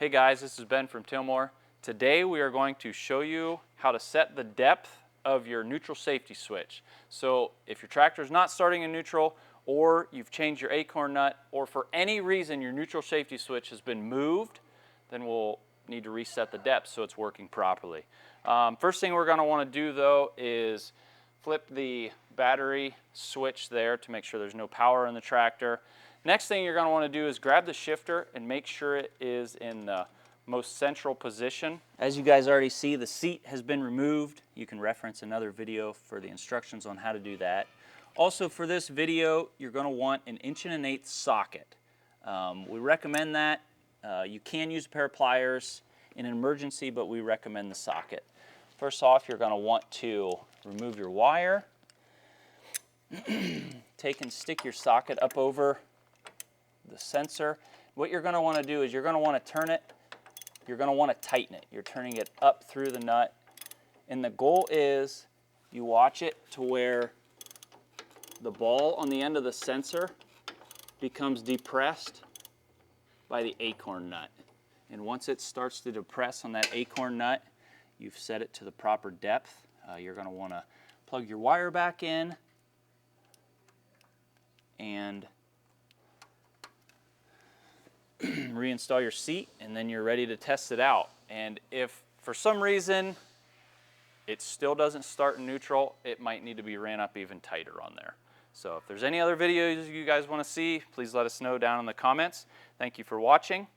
Hey guys, this is Ben from Tilmor. Today we are going to show you how to set the depth of your neutral safety switch. So if your tractor is not starting in neutral, or you've changed your acorn nut, or for any reason your neutral safety switch has been moved, then we'll need to reset the depth so it's working properly. First thing we're going to want to do though is flip the battery switch there to make sure there's no power in the tractor. Next thing you're going to want to do is grab the shifter and make sure it is in the most central position. As you guys already see, the seat has been removed. You can reference another video for the instructions on how to do that. Also for this video, you're going to want an 1.1/8" socket. We recommend that. You can use a pair of pliers in an emergency, but we recommend the socket. First off, you're going to want to remove your wire. Take and stick your socket up over the sensor. What you're going to want to do is you're going to want to turn it. You're going to want to tighten it. You're turning it up through the nut. And the goal is you watch it to where the ball on the end of the sensor becomes depressed by the acorn nut. And once it starts to depress on that acorn nut, you've set it to the proper depth. You're going to want to plug your wire back in and reinstall your seat, and then you're ready to test it out. And if for some reason it still doesn't start in neutral, it might need to be ran up even tighter on there. So if there's any other videos you guys want to see, please let us know down in the comments. Thank you for watching.